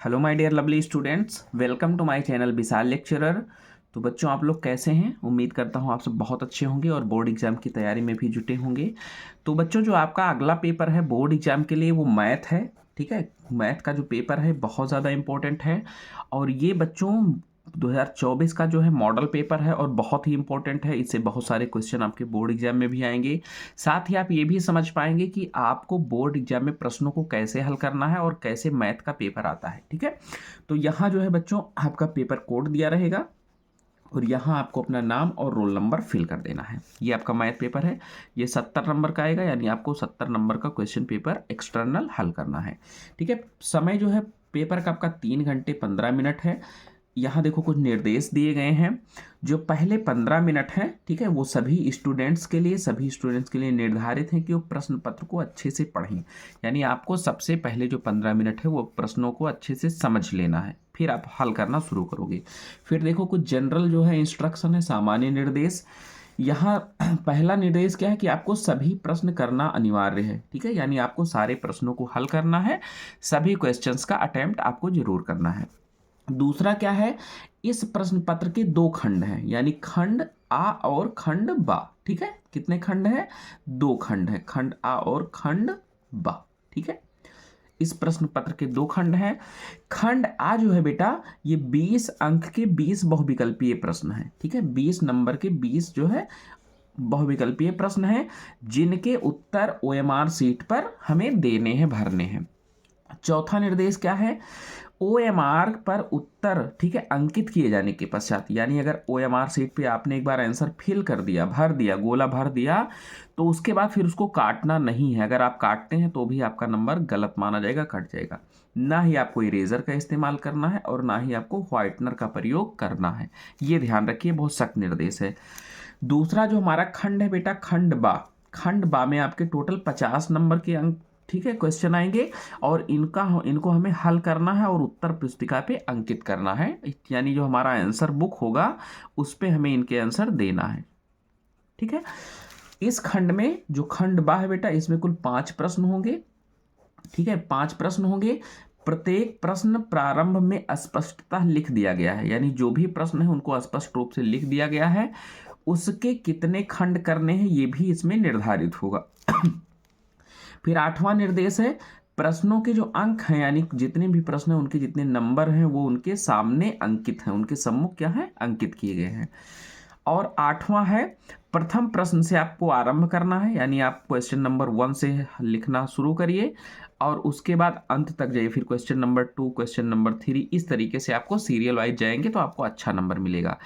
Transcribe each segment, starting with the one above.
Hello my dear lovely students, welcome to my channel Vishal lecturer. तो बच्चों, आप लोग कैसे हैं? उम्मीद करता हूं आप सब बहुत अच्छे होंगे और बोर्ड एग्जाम की तैयारी में भी जुटे होंगे। तो बच्चों, जो आपका अगला पेपर है बोर्ड एग्जाम के लिए वो मैथ है। ठीक है, मैथ का जो पेपर है बहुत ज़्यादा इम्पोर्टेंट है और ये बच्चों 2024 का जो है मॉडल पेपर है और बहुत ही इंपॉर्टेंट है। इससे बहुत सारे क्वेश्चन आपके बोर्ड एग्जाम में भी आएंगे। साथ ही आप ये भी समझ पाएंगे कि आपको बोर्ड एग्जाम में प्रश्नों को कैसे हल करना है और कैसे मैथ का पेपर आता है। ठीक है, तो यहाँ जो है बच्चों आपका पेपर कोड दिया रहेगा और यहाँ आपको अपना नाम और रोल नंबर फिल कर देना है। ये आपका मैथ पेपर है, ये 70 नंबर का आएगा, यानी आपको 70 नंबर का क्वेश्चन पेपर एक्सटर्नल हल करना है। ठीक है, समय जो है पेपर का आपका 3 घंटे 15 मिनट है। यहाँ देखो कुछ निर्देश दिए गए हैं। जो पहले 15 मिनट हैं, ठीक है, वो सभी स्टूडेंट्स के लिए निर्धारित हैं कि वो प्रश्न पत्र को अच्छे से पढ़ें। यानी आपको सबसे पहले जो 15 मिनट है वो प्रश्नों को अच्छे से समझ लेना है, फिर आप हल करना शुरू करोगे। फिर देखो कुछ जनरल जो है इंस्ट्रक्शन है, सामान्य निर्देश। यहाँ पहला निर्देश क्या है कि आपको सभी प्रश्न करना अनिवार्य है। ठीक है, यानी आपको सारे प्रश्नों को हल करना है, सभी क्वेश्चंस का अटेम्प्ट आपको जरूर करना है। दूसरा क्या है, इस प्रश्न पत्र के 2 खंड हैं, यानी खंड आ और खंड बा। ठीक है, कितने खंड हैं? 2 खंड हैं, खंड आ और खंड बा। ठीक है, इस प्रश्न पत्र के 2 खंड हैं। खंड आ जो है बेटा, ये 20 अंक के 20 बहुविकल्पीय प्रश्न हैं। ठीक है, 20 नंबर के 20 जो है बहुविकल्पीय प्रश्न हैं, जिनके उत्तर ओएमआर सीट पर हमें देने हैं, भरने हैं। चौथा निर्देश क्या है, ओएमआर पर उत्तर, ठीक है, अंकित किए जाने के पश्चात, यानी अगर ओएमआर सीट पे आपने एक बार आंसर फिल कर दिया, भर दिया, गोला भर दिया, तो उसके बाद फिर उसको काटना नहीं है। अगर आप काटते हैं तो भी आपका नंबर गलत माना जाएगा, कट जाएगा। ना ही आपको इरेजर का इस्तेमाल करना है और ना ही आपको व्हाइटनर का प्रयोग करना है। ये ध्यान रखिए, बहुत सख्त निर्देश है। दूसरा जो हमारा खंड है बेटा, खंड बा। खंड बा में आपके टोटल 50 नंबर के अंक, ठीक है, क्वेश्चन आएंगे और इनको हमें हल करना है और उत्तर पुस्तिका पे अंकित करना है। यानी जो हमारा आंसर बुक होगा उस पे हमें इनके आंसर देना है। ठीक है, इस खंड में जो खंड बा है बेटा, इसमें कुल 5 प्रश्न होंगे। ठीक है, 5 प्रश्न होंगे। प्रत्येक प्रश्न प्रारंभ में स्पष्टता लिख दिया गया है, यानी जो भी प्रश्न है उनको स्पष्ट रूप से लिख दिया गया है। उसके कितने खंड करने हैं ये भी इसमें निर्धारित होगा। फिर 8वां निर्देश है, प्रश्नों के जो अंक हैं, यानी जितने भी प्रश्न हैं उनके जितने नंबर हैं वो उनके सामने अंकित हैं, उनके सम्मुख क्या है, अंकित किए गए हैं। और 8वां है, प्रथम प्रश्न से आपको आरंभ करना है, यानी आप क्वेश्चन नंबर 1 से लिखना शुरू करिए और उसके बाद अंत तक जाइए, फिर क्वेश्चन नंबर 2, क्वेश्चन नंबर 3, इस तरीके से आपको सीरियल वाइज जाएंगे तो आपको अच्छा नंबर मिलेगा।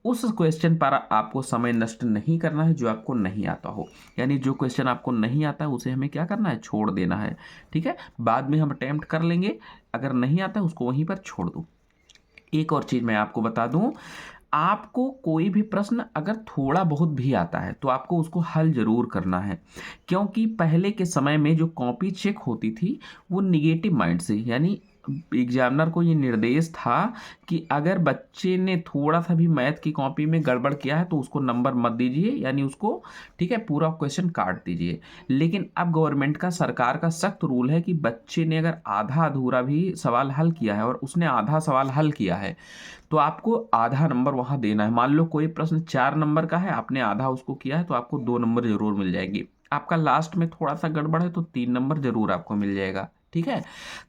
उस क्वेश्चन पर आपको समय नष्ट नहीं करना है जो आपको नहीं आता हो, यानी जो क्वेश्चन आपको नहीं आता है उसे हमें क्या करना है, छोड़ देना है। ठीक है, बाद में हम अटेम्प्ट कर लेंगे, अगर नहीं आता है उसको वहीं पर छोड़ दो। एक और चीज़ मैं आपको बता दूं, आपको कोई भी प्रश्न अगर थोड़ा बहुत भी आता है तो आपको उसको हल जरूर करना है, क्योंकि पहले के समय में जो कॉपी चेक होती थी वो निगेटिव माइंड से, यानी एग्जामिनर को ये निर्देश था कि अगर बच्चे ने थोड़ा सा भी मैथ की कॉपी में गड़बड़ किया है तो उसको नंबर मत दीजिए, यानी उसको, ठीक है, पूरा क्वेश्चन काट दीजिए। लेकिन अब गवर्नमेंट का, सरकार का सख्त रूल है कि बच्चे ने अगर आधा अधूरा भी सवाल हल किया है और उसने आधा सवाल हल किया है तो आपको आधा नंबर वहां देना है। मान लो कोई प्रश्न 4 नंबर का है, आपने आधा उसको किया है तो आपको 2 नंबर जरूर मिल जाएंगे। आपका लास्ट में थोड़ा सा गड़बड़ है तो 3 नंबर जरूर आपको मिल जाएगा। ठीक है,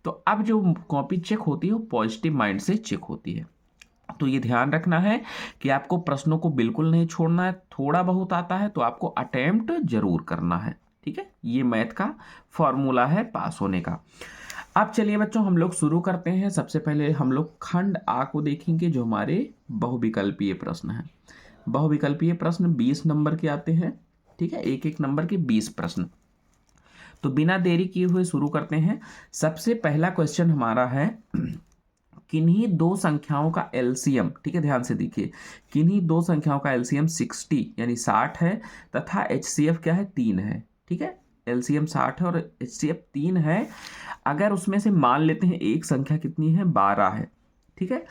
तो अब जो कॉपी चेक होती है वो पॉजिटिव माइंड से चेक होती है। तो ये ध्यान रखना है कि आपको प्रश्नों को बिल्कुल नहीं छोड़ना है, थोड़ा बहुत आता है तो आपको अटेम्प्ट जरूर करना है। ठीक है, ये मैथ का फॉर्मूला है पास होने का। अब चलिए बच्चों हम लोग शुरू करते हैं। सबसे पहले हम लोग खंड आ को देखेंगे, जो हमारे बहुविकल्पीय प्रश्न हैं। बहुविकल्पीय प्रश्न 20 नंबर के आते हैं। ठीक है, एक एक नंबर के 20 प्रश्न। तो बिना देरी किए हुए शुरू करते हैं। सबसे पहला क्वेश्चन हमारा है, किन्हीं 2 संख्याओं का एलसीएम, ठीक है, ध्यान से देखिए, किन्हीं 2 संख्याओं का एलसीएम 60 यानी 60 है तथा एचसीएफ क्या है, 3 है। ठीक है, एलसीएम 60 है और एचसीएफ 3 है। अगर उसमें से मान लेते हैं एक संख्या कितनी है, 12 है। ठीक है,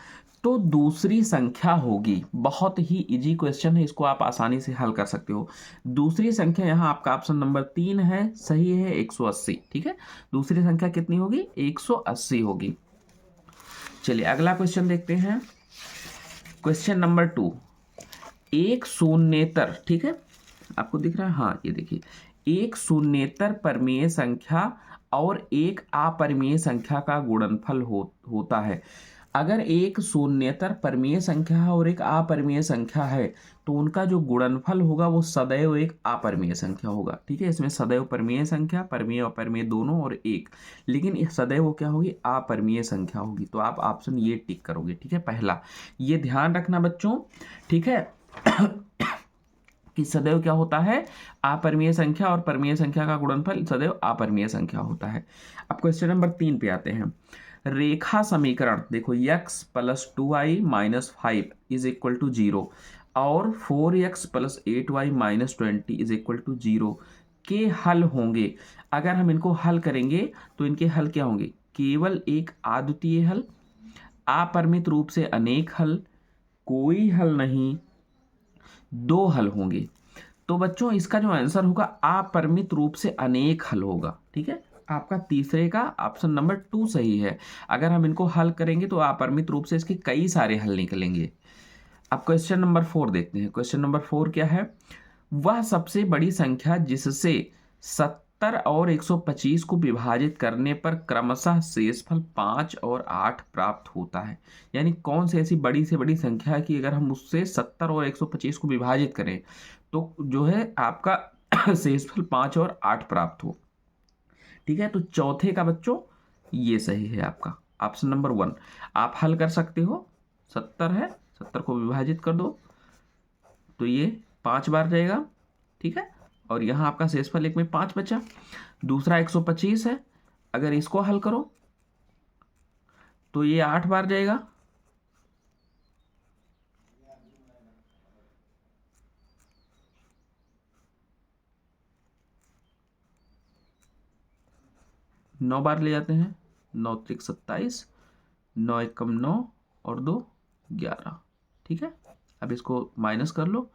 तो दूसरी संख्या होगी, बहुत ही इजी क्वेश्चन है, इसको आप आसानी से हल कर सकते हो। दूसरी संख्या यहाँ आपका ऑप्शन नंबर 3 है, सही है, 180। ठीक है, दूसरी संख्या कितनी होगी, 180 होगी। चलिए अगला क्वेश्चन देखते हैं। क्वेश्चन नंबर 2, एक शून्येतर, ठीक है आपको दिख रहा है, हाँ ये देखिए, एक शून्येतर परमीय संख्या और एक अपरिमेय संख्या का गुणनफल होता है। अगर एक शून्येतर परमीय संख्या है और एक अपरिमेय संख्या है तो उनका जो गुणनफल होगा वो सदैव एक अपरिमेय संख्या होगा। ठीक है, इसमें सदैव परमीय संख्या, परमीय अपरिमेय दोनों और एक, लेकिन सदैव क्या होगी, अपरिमेय संख्या होगी। तो आप ऑप्शन ये टिक करोगे। ठीक है, पहला ये ध्यान रखना बच्चों। ठीक है कि सदैव क्या होता है, अपरिमेय संख्या और परमीय संख्या का गुणनफल सदैव अपरिमेय संख्या होता है। अब क्वेश्चन नंबर 3 पे आते हैं। रेखा समीकरण देखो, x + 2y - 5 = 0 और 4x + 8y - 20 = 0 के हल होंगे। अगर हम इनको हल करेंगे तो इनके हल क्या होंगे, केवल एक अद्वितीय हल, अपरिमित रूप से अनेक हल, कोई हल नहीं, दो हल होंगे। तो बच्चों इसका जो आंसर होगा अपरिमित रूप से अनेक हल होगा। ठीक है, आपका तीसरे का ऑप्शन नंबर 2 सही है। अगर हम इनको हल करेंगे तो अपरिमित रूप से इसके कई सारे हल निकलेंगे। अब क्वेश्चन नंबर 4 देखते हैं। क्वेश्चन नंबर 4 क्या है, वह सबसे बड़ी संख्या जिससे 70 और 125 को विभाजित करने पर क्रमशः शेषफल 5 और 8 प्राप्त होता है। यानी कौन सी ऐसी बड़ी से बड़ी संख्या है कि अगर हम उससे 70 और 125 को विभाजित करें तो जो है आपका शेषफल 5 और 8 प्राप्त हो। ठीक है, तो चौथे का बच्चों ये सही है आपका ऑप्शन नंबर 1। आप हल कर सकते हो, 70 है, 70 को विभाजित कर दो तो ये 5 बार जाएगा। ठीक है, और यहाँ आपका शेषफल एक में 5 बचा। दूसरा 125 है, अगर इसको हल करो तो ये 8 बार जाएगा। नौ बार ले जाते हैं, 9 त्रिक 27, 9 एकम 9 और 2 11। ठीक है, अब इसको माइनस कर लो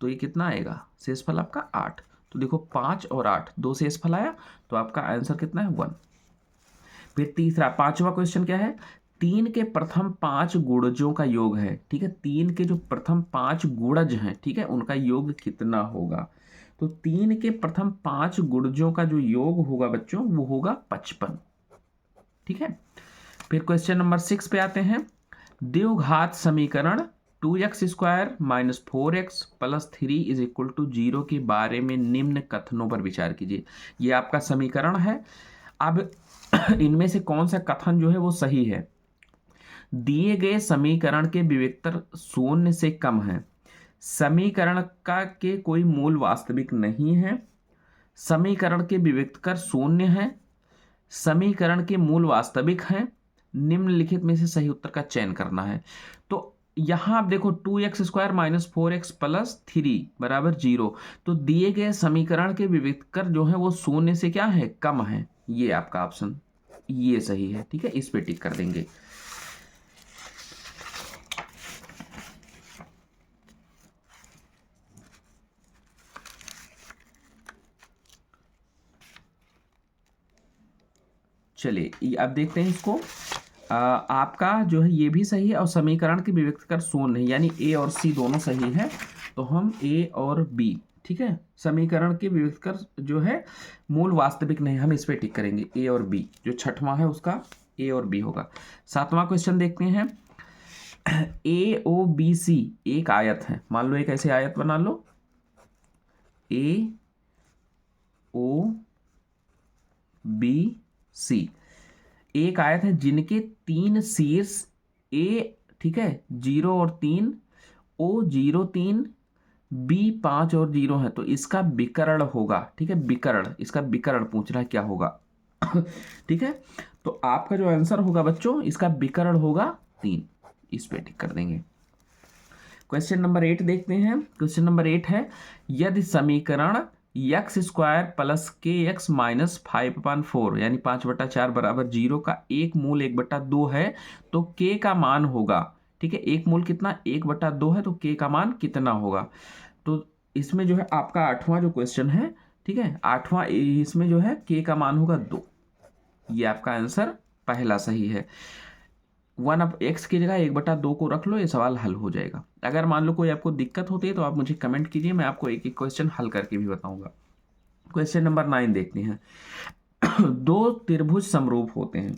तो ये कितना आएगा, शेषफल आपका 8। तो देखो 5 और 8 दो शेषफल आया, तो आपका आंसर कितना है 1। फिर तीसरा 5वां क्वेश्चन क्या है, 3 के प्रथम 5 गुणजों का योग है। ठीक है, 3 के जो प्रथम 5 गुणज हैं, ठीक है, उनका योग कितना होगा। तो 3 के प्रथम 5 गुणजों का जो योग होगा बच्चों वो होगा 55। ठीक है, फिर क्वेश्चन नंबर 6 पे आते हैं। द्विघात समीकरण 2x² - 4x + 3 = 0 के बारे में निम्न कथनों पर विचार कीजिए। ये आपका समीकरण है। अब इनमें से कौन सा कथन जो है वो सही है। दिए गए समीकरण के विविक्तर शून्य से कम है, समीकरण का के कोई मूल वास्तविक नहीं है, समीकरण के विविक्तर शून्य है, समीकरण के मूल वास्तविक हैं, निम्नलिखित में से सही उत्तर का चयन करना है। तो यहां आप देखो 2x² - 4x + 3 = 0, तो दिए गए समीकरण के विविक्तर जो है वो शून्य से क्या है, कम है। ये आपका ऑप्शन ये सही है। ठीक है, इस पे टिक कर देंगे। चलिए अब देखते हैं इसको। आपका जो है ये भी सही है और समीकरण के विविक्तर शून्य है, यानी ए और सी दोनों सही है। तो हम ए और बी, ठीक है, समीकरण के विविक्तर जो है मूल वास्तविक नहीं, हम इस पे टिक करेंगे ए और बी। जो छठवां है उसका ए और बी होगा। 7वां क्वेश्चन देखते हैं। ए ओ बी सी एक आयत है। मान लो एक ऐसे आयत बना लो, ए ओ बी सी एक आयत है जिनके 3 शीर्ष ए, ठीक है, 0 और 3, ओ 0 3, बी 5 और 0 है, तो इसका विकर्ण होगा। ठीक है, विकर्ण, इसका विकर्ण पूछ रहा है क्या होगा। ठीक है, तो आपका जो आंसर होगा बच्चों इसका विकर्ण होगा 3। इस पे टिक कर देंगे। क्वेश्चन नंबर 8 देखते हैं। क्वेश्चन नंबर 8 है, यदि समीकरण x² + kx - 5/4 यानी 5/4 = 0 का एक मूल 1/2 है तो k का मान होगा। ठीक है, एक मूल कितना, 1/2 है, तो k का मान कितना होगा। तो इसमें जो है आपका 8वां जो क्वेश्चन है, ठीक है, 8वां इसमें जो है k का मान होगा 2। ये आपका आंसर पहला सही है। 1/x की जगह 1/2 को रख लो, ये सवाल हल हो जाएगा। अगर मान लो कोई आपको दिक्कत होती है तो आप मुझे कमेंट कीजिए, मैं आपको एक एक क्वेश्चन हल करके भी बताऊंगा। क्वेश्चन नंबर 9 देखते हैं। दो त्रिभुज समरूप होते हैं,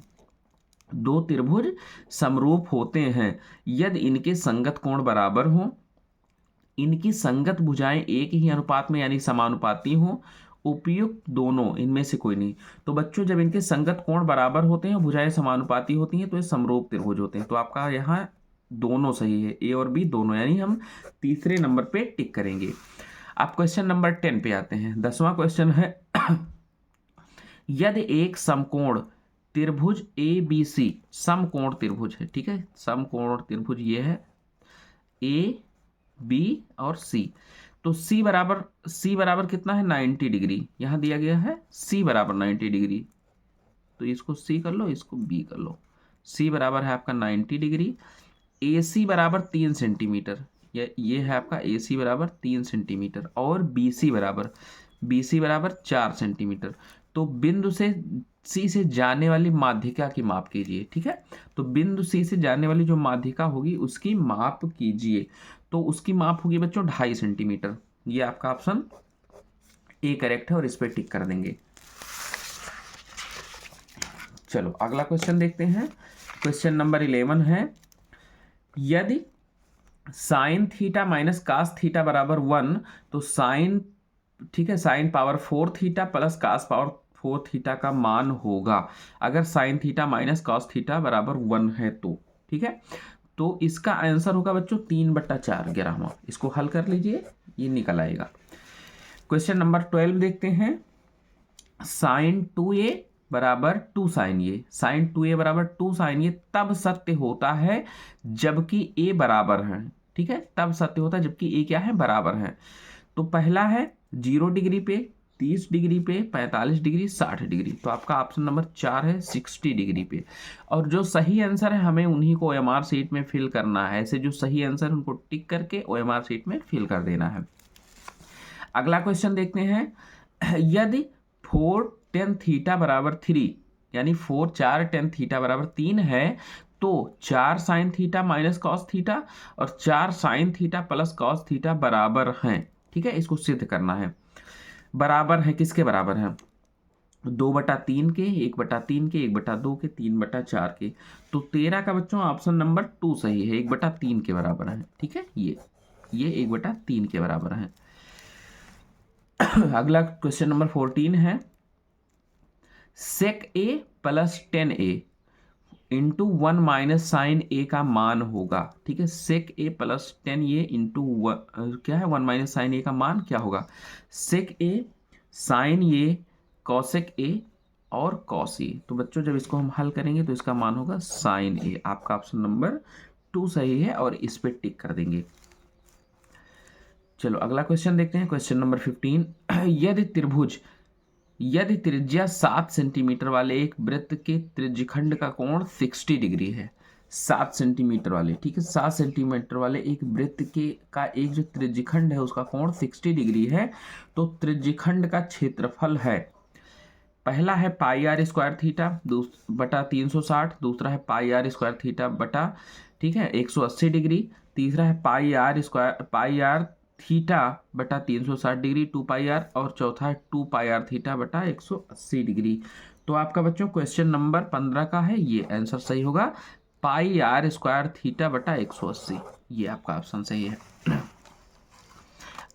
दो त्रिभुज समरूप होते हैं यदि इनके संगत कोण बराबर हों, इनकी संगत भुजाएं एक ही अनुपात में यानी समानुपाती हों, उपयुक्त दोनों इनमें से कोई नहीं। तो बच्चों जब इनके संगत कोण बराबर होते हैं, भुजाएं समानुपाती होती हैं, तो ये समरूप त्रिभुज होते हैं। तो आपका यहाँ दोनों सही है, ए और बी दोनों, यानी हम तीसरे नंबर पे टिक करेंगे। आप क्वेश्चन नंबर 10 पे आते हैं। 10वां क्वेश्चन है यदि एक समकोण त्रिभुज ए बी सी, समकोण त्रिभुज है, ठीक है, समकोण त्रिभुज ये है ए बी और सी, तो सी बराबर कितना है 90 डिग्री, यहां दिया गया है सी बराबर 90 डिग्री, तो इसको सी कर लो, इसको बी कर लो। सी बराबर है आपका 90 डिग्री, ए सी बराबर 3 सेंटीमीटर, ये है आपका ए सी बराबर 3 सेंटीमीटर, और बी सी बराबर 4 सेंटीमीटर। तो बिंदु से सी से जाने वाली माध्यिका की माप कीजिए, ठीक है। तो बिंदु सी से जाने वाली जो माध्यिका होगी उसकी माप कीजिए, तो उसकी माप होगी बच्चों 2.5 सेंटीमीटर। ये आपका ऑप्शन ए करेक्ट है और इस पर टिक कर देंगे। चलो अगला क्वेश्चन देखते हैं। क्वेश्चन नंबर 11 है यदि sine theta minus cos theta बराबर 1, तो साइन, ठीक है, sine power 4 theta plus cos power 4 theta का मान होगा अगर sine theta minus cos theta बराबर 1 है तो, ठीक है। तो इसका आंसर होगा बच्चों 3/4 11वां। इसको हल कर लीजिए, ये निकल आएगा। क्वेश्चन नंबर 12 देखते हैं। साइन 2a बराबर 2 साइन ए, साइन 2a बराबर 2 साइन ए तब सत्य होता है जबकि a बराबर है, ठीक है, तब सत्य होता है जबकि a क्या है, बराबर है। तो पहला है 0 डिग्री पे, 30 डिग्री पे, 45 डिग्री, 60 डिग्री, तो आपका ऑप्शन नंबर 4 है 60 डिग्री पे। और जो सही आंसर है हमें उन्हीं को OMR शीट में फिल करना है, ऐसे जो सही आंसर उनको टिक करके OMR शीट में फिल कर देना है। अगला क्वेश्चन देखते हैं। यदि 4 tan थीटा बराबर 3, यानी 4 tan थीटा बराबर 3 है, तो 4 sign theta minus cos theta और 4 sine theta plus cos theta बराबर हैं, ठीक है। इसको सिद्ध करना है। बराबर है, किसके बराबर है, 2/3 के, 1/3 के, 1/2 के, 3/4 के। तो 13 का बच्चों ऑप्शन नंबर 2 सही है, 1/3 के बराबर है, ठीक है। ये 1/3 के बराबर है। अगला क्वेश्चन नंबर 14 है sec A plus tan a into 1 minus sine A का मान होगा, ठीक है। Sec A plus tan a into क्या है 1 माइनस साइन ए का मान क्या होगा, सेक ए, साइन ए, कॉसेक ए और कॉस ए। तो बच्चों जब इसको हम हल करेंगे तो इसका मान होगा साइन ए। आपका ऑप्शन नंबर 2 सही है और इस पे टिक कर देंगे। चलो अगला क्वेश्चन देखते हैं। Question number 15। यदि त्रिज्या 7 सेंटीमीटर वाले एक वृत्त के त्रिज्यखंड का कोण 60 डिग्री है, 7 सेंटीमीटर वाले, ठीक है, 7 सेंटीमीटर वाले एक वृत्त के का एक जो त्रिज्यखंड है उसका कोण 60 डिग्री है, तो त्रिज्यखंड का क्षेत्रफल है, पहला है πr² थीटा बटा 360, दूसरा है πr² थीटा बटा, ठीक है, 180 डिग्री, तीसरा है πr थीटा बटा 360 डिग्री 2πr, और चौथा है 2πr थीटा बटा 180 डिग्री। तो आपका बच्चों क्वेश्चन नंबर 15 का है, ये आंसर सही होगा πr² थीटा बटा 180, ये आपका ऑप्शन सही है।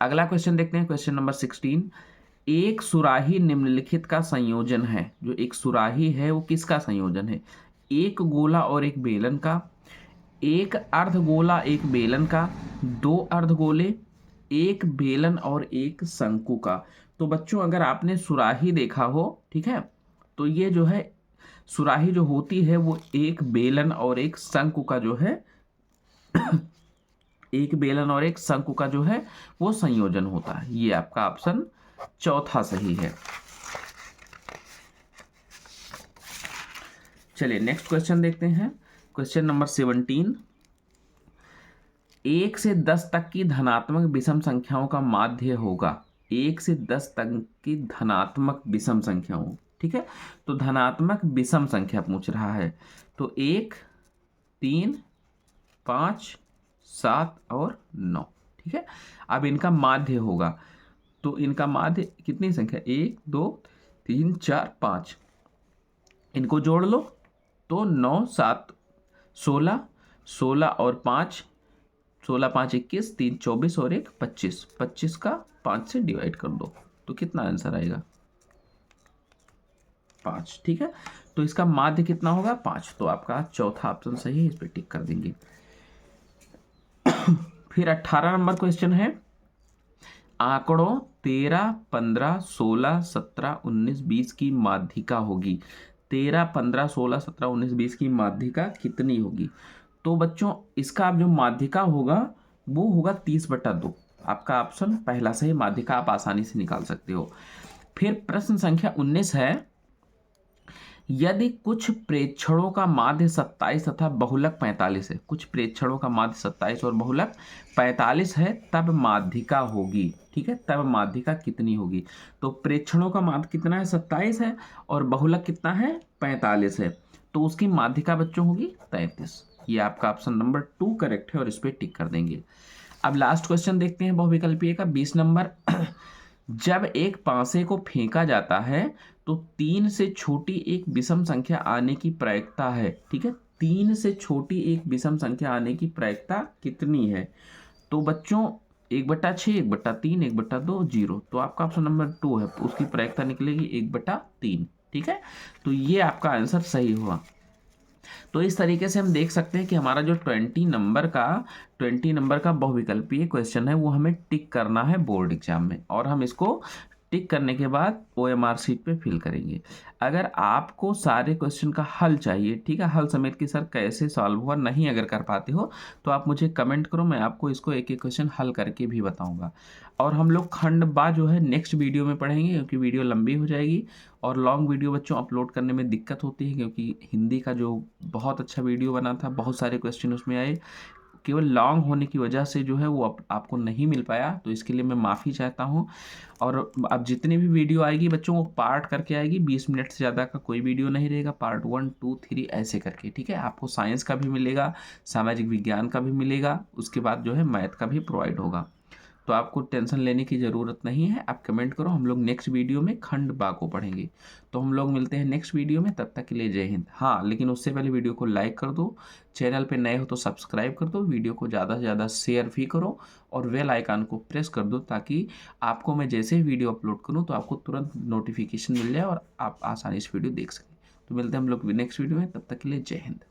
अगला क्वेश्चन देखते हैं। Question number 16। एक सुराही निम्नलिखित का संयोजन है, जो एक सुराही है वो किसका संयोजन है, एक गोला और एक बेलन का, एक अर्धगोला एक बेलन का, 2 अर्धगोले, एक बेलन और एक शंकु का। तो बच्चों अगर आपने सुराही देखा हो, ठीक है, तो ये जो है सुराही जो होती है वो एक बेलन और एक शंकु का जो है एक बेलन और एक शंकु का जो है वो संयोजन होता है। ये आपका ऑप्शन चौथा सही है। चलिए नेक्स्ट क्वेश्चन देखते हैं। Question number 17। 1 से 10 तक की धनात्मक विषम संख्याओं का माध्य होगा, 1 से 10 तक की धनात्मक विषम संख्याओं, ठीक है। तो धनात्मक विषम संख्या पूछ रहा है, तो 1, 3, 5, 7 और 9। ठीक है, अब इनका माध्य होगा, तो इनका माध्य कितनी संख्या, 1, 2, 3, 4, 5, इनको जोड़ लो तो 9, 7, 16, 16 और 5, 16, 5, 21, 3, 24 और 1, 25, 25 का 5 से डिवाइड कर दो तो कितना आंसर आएगा, 5। ठीक है, तो इसका माध्य कितना होगा, 5। तो आपका चौथा ऑप्शन सही है, इस पर टिक कर देंगे। फिर 18 नंबर क्वेश्चन है, आंकड़ों 13, 15, 16, 17, 19, 20 की माध्यिका होगी। 13, 15, 16, 17, 19, 20 की माध्यिका कितनी होगी। तो बच्चों इसका अब जो माध्यिका होगा वो होगा 30/2। आपका ऑप्शन पहला सही, माध्यिका आप आसानी से निकाल सकते हो। फिर प्रश्न संख्या 19 है, यदि कुछ प्रेक्षणों का माध्य 27 तथा बहुलक 45 है, कुछ प्रेक्षणों का माध्य 27 और बहुलक 45 है, तब माध्यिका होगी। ठीक है, तब माध्यिका कितनी होगी। तो प्रेक्षणों का माध्य कितना है, 27 है, और बहुलक कितना है, 45 है, तो उसकी माध्यिका बच्चों होगी 33। ये आपका ऑप्शन नंबर 2 करेक्ट है और इस पर टिक कर देंगे। अब लास्ट क्वेश्चन देखते हैं बहुविकल्पीय का, 20 नंबर। जब एक पासे को फेंका जाता है तो 3 से छोटी एक विषम संख्या आने की प्रायिकता है। ठीक है, 3 से छोटी एक विषम संख्या आने की प्रायिकता कितनी है। तो बच्चों 1/6, 1/3, 1/2, 0। तो आपका ऑप्शन नंबर 2 है, उसकी प्रायिकता निकलेगी 1/3। ठीक है, तो ये आपका आंसर सही हुआ। तो इस तरीके से हम देख सकते हैं कि हमारा जो 20 नंबर का बहुविकल्पीय क्वेश्चन है वो हमें टिक करना है बोर्ड एग्जाम में, और हम इसको टिक करने के बाद OMR शीट पे फिल करेंगे। अगर आपको सारे क्वेश्चन का हल चाहिए, ठीक है, हल समेत कि सर कैसे सॉल्व हुआ, नहीं अगर कर पाते हो तो आप मुझे कमेंट करो, मैं आपको इसको एक एक क्वेश्चन हल करके भी बताऊंगा। और हम लोग खंड बा जो है नेक्स्ट वीडियो में पढ़ेंगे, क्योंकि वीडियो लंबी हो जाएगी और लॉन्ग वीडियो बच्चों अपलोड करने में दिक्कत होती है, क्योंकि हिंदी का जो बहुत अच्छा वीडियो बना था, बहुत सारे क्वेश्चन उसमें आए, केवल लॉन्ग होने की वजह से जो है वो आपको नहीं मिल पाया, तो इसके लिए मैं माफ़ी चाहता हूँ। और अब जितनी भी वीडियो आएगी बच्चों वो पार्ट करके आएगी, 20 मिनट से ज़्यादा का कोई वीडियो नहीं रहेगा, पार्ट 1, 2, 3 ऐसे करके। ठीक है, आपको साइंस का भी मिलेगा, सामाजिक विज्ञान का भी मिलेगा, उसके बाद जो है मैथ का भी प्रोवाइड होगा। तो आपको टेंशन लेने की ज़रूरत नहीं है, आप कमेंट करो, हम लोग नेक्स्ट वीडियो में खंड बा को पढ़ेंगे। तो हम लोग मिलते हैं नेक्स्ट वीडियो में, तब तक के लिए जय हिंद। हाँ, लेकिन उससे पहले वीडियो को लाइक कर दो, चैनल पे नए हो तो सब्सक्राइब कर दो, वीडियो को ज़्यादा से ज़्यादा शेयर भी करो और बेल आइकन को प्रेस कर दो, ताकि आपको मैं जैसे ही वीडियो अपलोड करूँ तो आपको तुरंत नोटिफिकेशन मिल जाए और आप आसानी से वीडियो देख सकें। तो मिलते हैं हम लोग नेक्स्ट वीडियो में, तब तक के लिए जय हिंद।